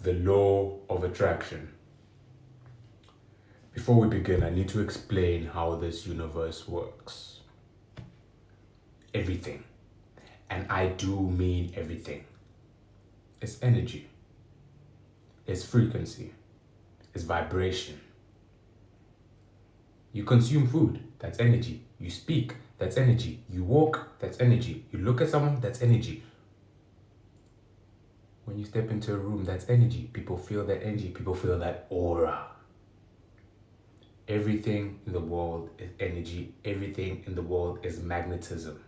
The law of attraction. Before we begin, I need to explain how this universe works. Everything, and I do mean everything, is energy, is frequency, is vibration. You consume food, that's energy. You speak, that's energy. You walk, that's energy. You look at someone, that's energy. When you step into a room, that's energy. People feel that energy. People feel that aura. Everything in the world is energy. Everything in the world is magnetism.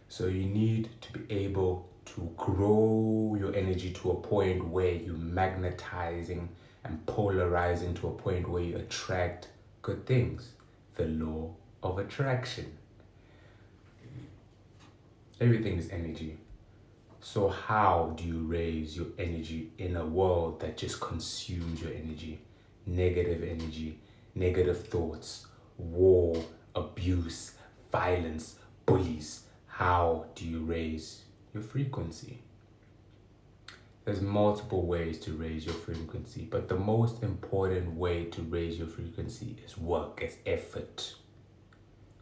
So you need to be able to grow your energy to a point where you're magnetizing and polarizing to a point where you attract good things. The law of attraction. Everything is energy. So how do you raise your energy in a world that just consumes your energy? Negative thoughts, war, abuse, violence, bullies. How do you raise your frequency? There's multiple ways to raise your frequency, but the most important way to raise your frequency is work, is effort.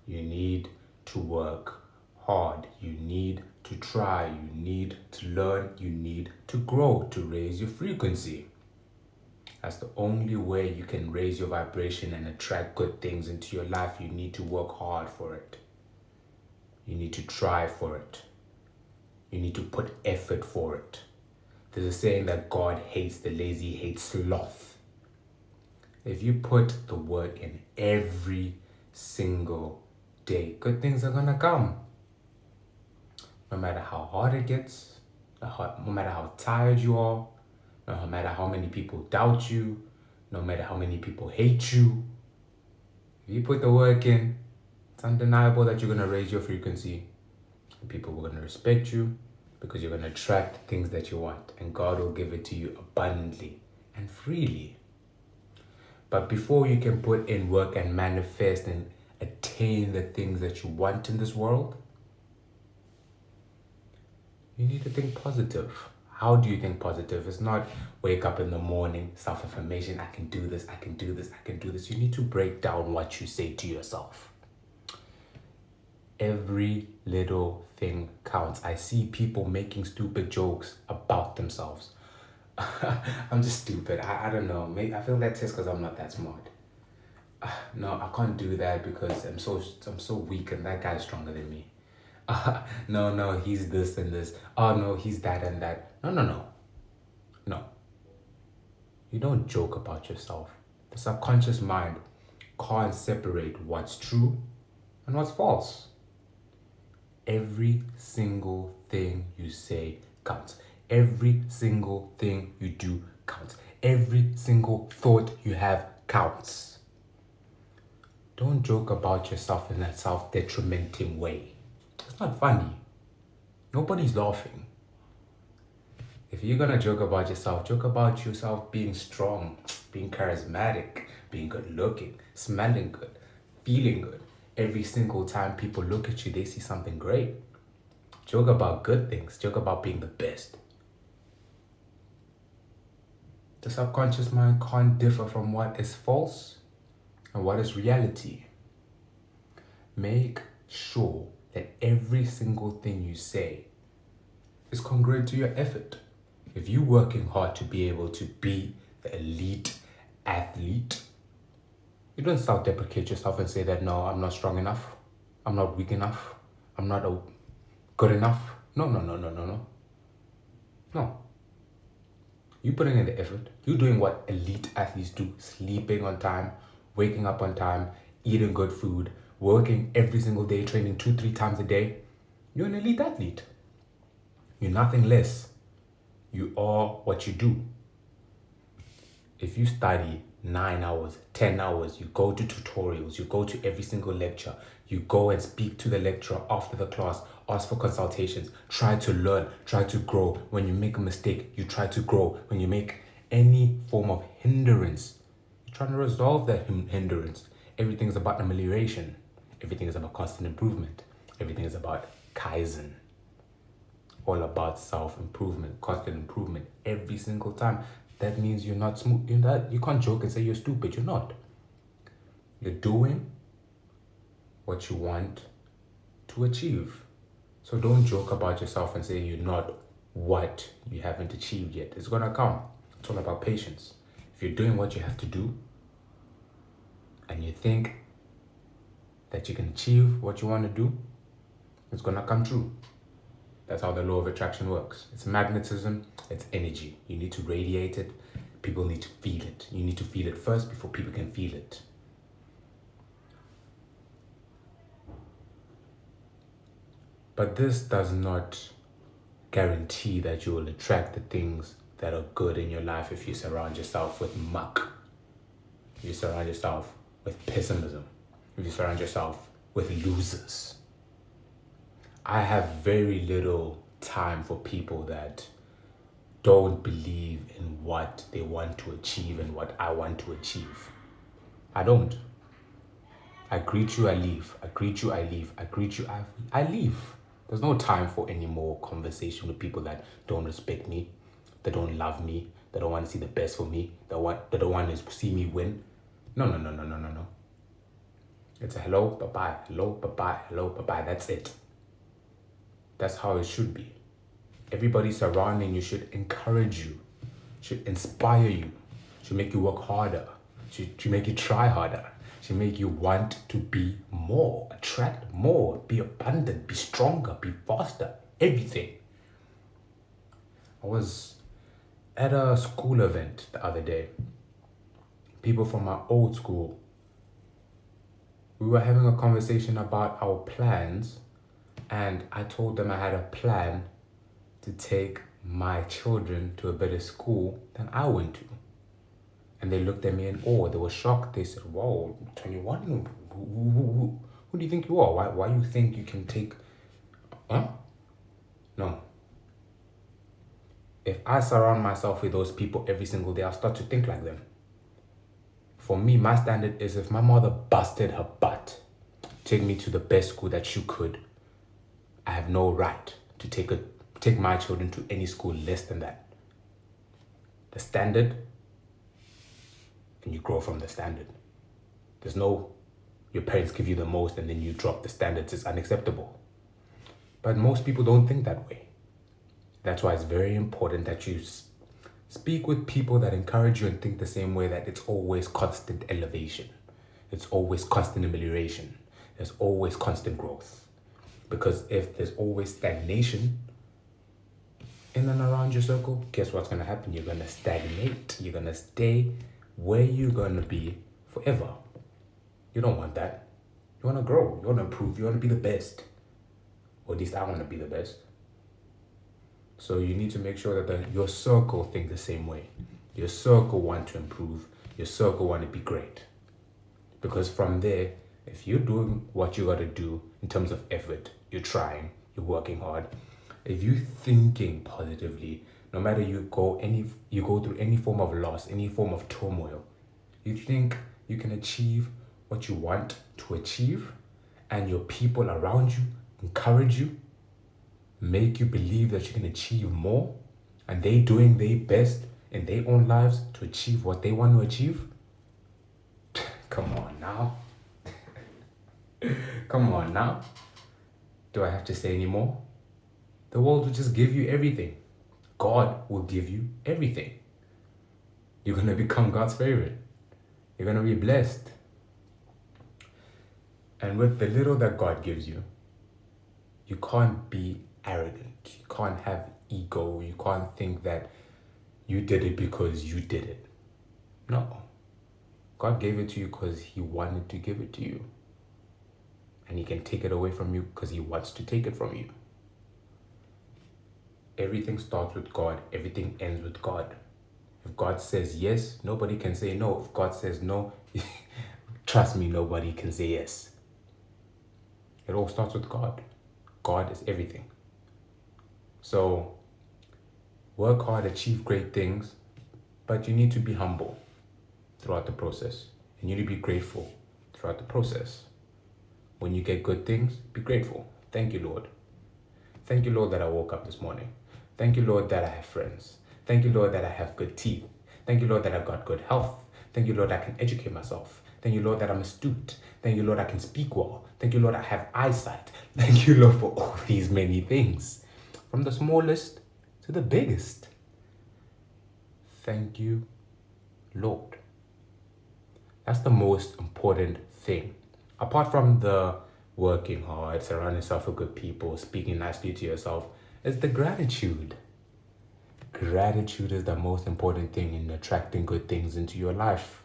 You need to work hard. You need to try. You need to learn. You need to grow to raise your frequency. That's the only way you can raise your vibration and attract good things into your life. You need to work hard for it. You need to try for it. You need to put effort for it. There's a saying that God hates the lazy, hates sloth. If you put the work in every single day, good things are gonna come. No matter how hard it gets, no matter how tired you are, no matter how many people doubt you, no matter how many people hate you, if you put the work in, it's undeniable that you're gonna raise your frequency. And people are gonna respect you because you're gonna attract things that you want, and God will give it to you abundantly and freely. But before you can put in work and manifest and attain the things that you want in this world, you need to think positive. How do you think positive? It's not wake up in the morning, self-affirmation, I can do this, I can do this, I can do this. You need to break down what you say to yourself. Every little thing counts. I see people making stupid jokes about themselves. I'm just stupid. I don't know. Maybe I feel that's just because I'm not that smart. No, I can't do that because I'm so weak and that guy's stronger than me. No, he's this and this. Oh no, he's that and that. No. You don't joke about yourself. The subconscious mind can't separate what's true and what's false. Every single thing you say counts. Every single thing you do counts. Every single thought you have counts. Don't joke about yourself in that self-detrimenting way. It's not funny. Nobody's laughing. If you're gonna joke about yourself being strong, being charismatic, being good looking, smelling good, feeling good. Every single time people look at you, they see something great. Joke about good things. Joke about being the best. The subconscious mind can't differ from what is false and what is reality. Make sure that every single thing you say is congruent to your effort. If you're working hard to be able to be the elite athlete, you don't self-deprecate yourself and say that, no, I'm not strong enough, I'm not weak enough, I'm not good enough. No. You putting in the effort. You're doing what elite athletes do, sleeping on time, waking up on time, eating good food, working every single day, training 2-3 times a day. You're an elite athlete. You're nothing less. You are what you do. If you study 9 hours, 10 hours, you go to tutorials, you go to every single lecture, you go and speak to the lecturer after the class, ask for consultations, try to learn, try to grow. When you make a mistake, you try to grow. When you make any form of hindrance, you're trying to resolve that hindrance. Everything is about amelioration. Everything is about constant improvement. Everything is about Kaizen. all about self-improvement, constant improvement every single time. That means you're not smooth. You can't joke and say you're stupid. You're not. You're doing what you want to achieve. So don't joke about yourself and say you're not what you haven't achieved yet. It's gonna come. It's all about patience. If you're doing what you have to do and you think that you can achieve what you want to do, it's gonna come true. That's how the law of attraction works. It's magnetism, it's energy. You need to radiate it. People need to feel it. You need to feel it first before people can feel it. But this does not guarantee that you will attract the things that are good in your life if you surround yourself with muck. If you surround yourself with pessimism. If you surround yourself with losers. I have very little time for people that don't believe in what they want to achieve and what I want to achieve. I don't. I greet you, I leave. I greet you, I leave. I greet you, I leave. There's no time for any more conversation with people that don't respect me, that don't love me, that don't want to see the best for me, that don't want to see me win. No. It's a hello, bye-bye, hello, bye-bye, hello, bye-bye. That's it. That's how it should be. Everybody surrounding you should encourage you, should inspire you, should make you work harder, should make you try harder, should make you want to be more, attract more, be abundant, be stronger, be faster, everything. I was at a school event the other day. People from my old school, we were having a conversation about our plans, and I told them I had a plan to take my children to a better school than I went to. And they looked at me in awe. They were shocked. They said, "Whoa, 21? Who do you think you are? Why you think you can take..." Huh? No. If I surround myself with those people every single day, I'll start to think like them. For me, my standard is if my mother busted her butt, take me to the best school that she could, I have no right to take my children to any school less than that. The standard, and you grow from the standard. There's no, your parents give you the most and then you drop the standards. It's unacceptable. But most people don't think that way. That's why it's very important that you speak with people that encourage you and think the same way, that it's always constant elevation. It's always constant amelioration. There's always constant growth. Because if there's always stagnation in and around your circle, guess what's going to happen? You're going to stagnate. You're going to stay where you're going to be forever. You don't want that. You want to grow. You want to improve. You want to be the best. Or at least I want to be the best. So you need to make sure that your circle think the same way. Your circle want to improve. Your circle want to be great. Because from there, if you're doing what you got to do in terms of effort, you're trying, you're working hard. If you're thinking positively, no matter you go through any form of loss, any form of turmoil, you think you can achieve what you want to achieve, and your people around you encourage you, make you believe that you can achieve more, and they doing their best in their own lives to achieve what they want to achieve. Come on now. Come on now. Do I have to say any more? The world will just give you everything. God will give you everything. You're going to become God's favorite. You're going to be blessed. And with the little that God gives you, you can't be arrogant. You can't have ego. You can't think that you did it because you did it. No. God gave it to you because He wanted to give it to you. And He can take it away from you because He wants to take it from you. Everything starts with God. Everything ends with God. If God says yes, nobody can say no. If God says no, trust me, nobody can say yes. It all starts with God. God is everything. So work hard, achieve great things, but you need to be humble throughout the process. And you need to be grateful throughout the process. When you get good things, be grateful. Thank you, Lord. Thank you, Lord, that I woke up this morning. Thank you, Lord, that I have friends. Thank you, Lord, that I have good teeth. Thank you, Lord, that I've got good health. Thank you, Lord, I can educate myself. Thank you, Lord, that I'm astute. Thank you, Lord, I can speak well. Thank you, Lord, I have eyesight. Thank you, Lord, for all these many things, from the smallest to the biggest. Thank you, Lord. That's the most important thing. Apart from the working hard, surrounding yourself with good people, speaking nicely to yourself, is the gratitude. Gratitude is the most important thing in attracting good things into your life.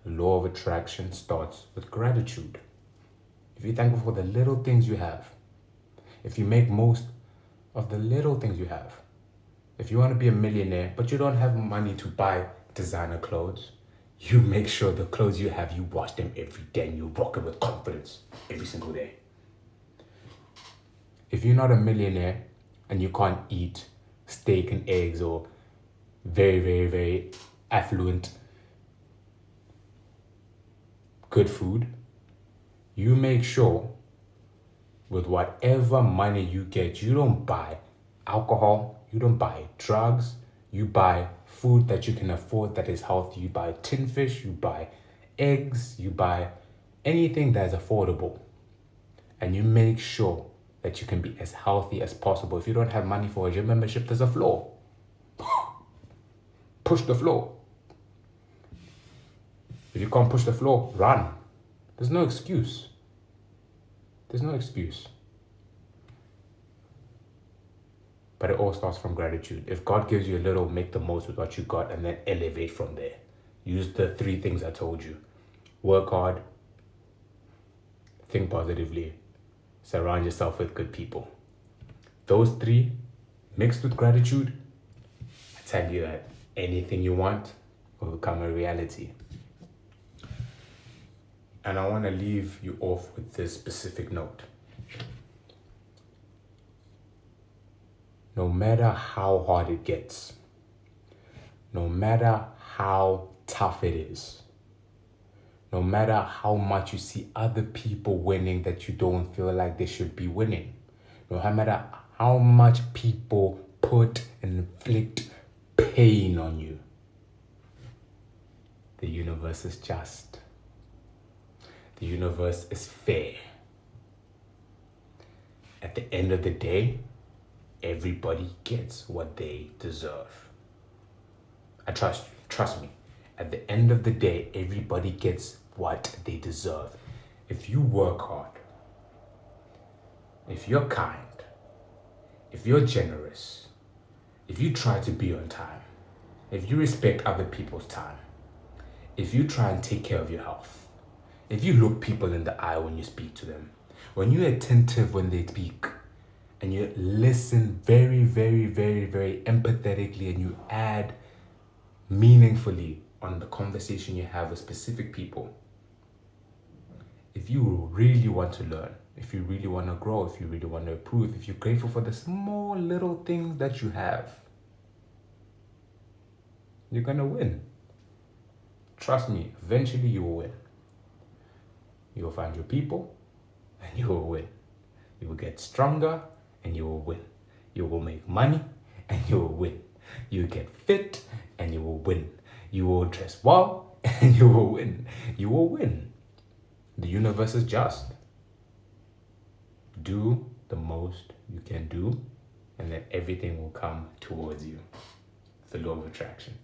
The law of attraction starts with gratitude. If you're thankful for the little things you have, if you make most of the little things you have, if you want to be a millionaire but you don't have money to buy designer clothes, you make sure the clothes you have, you wash them every day and you rock it with confidence every single day. If you're not a millionaire and you can't eat steak and eggs or very, very, very affluent good food, you make sure with whatever money you get, you don't buy alcohol, you don't buy drugs, you buy food that you can afford that is healthy. You buy tin fish, you buy eggs, you buy anything that is affordable. And you make sure that you can be as healthy as possible. If you don't have money for a gym membership, there's a floor. Push the floor. If you can't push the floor, run. There's no excuse. There's no excuse. But it all starts from gratitude. If God gives you a little, make the most with what you got and then elevate from there. Use the 3 things I told you. Work hard, think positively, surround yourself with good people. Those 3 mixed with gratitude, I tell you that anything you want will become a reality. And I want to leave you off with this specific note. No matter how hard it gets, no matter how tough it is, no matter how much you see other people winning that you don't feel like they should be winning, no matter how much people put and inflict pain on you, the universe is just. The universe is fair. At the end of the day, everybody gets what they deserve. I trust you. Trust me. At the end of the day, everybody gets what they deserve. If you work hard, if you're kind, if you're generous, if you try to be on time, if you respect other people's time, if you try and take care of your health, if you look people in the eye when you speak to them, when you're attentive when they speak, and you listen very, very, very, very empathetically, and you add meaningfully on the conversation you have with specific people, if you really want to learn, if you really want to grow, if you really want to improve, if you're grateful for the small little things that you have, you're going to win. Trust me, eventually you will win. You will find your people and you will win. You will get stronger and you will win. You will make money and you will win. You will get fit and you will win. You will dress well and you will win. You will win. The universe is just. Do the most you can do and then everything will come towards you. The law of attraction.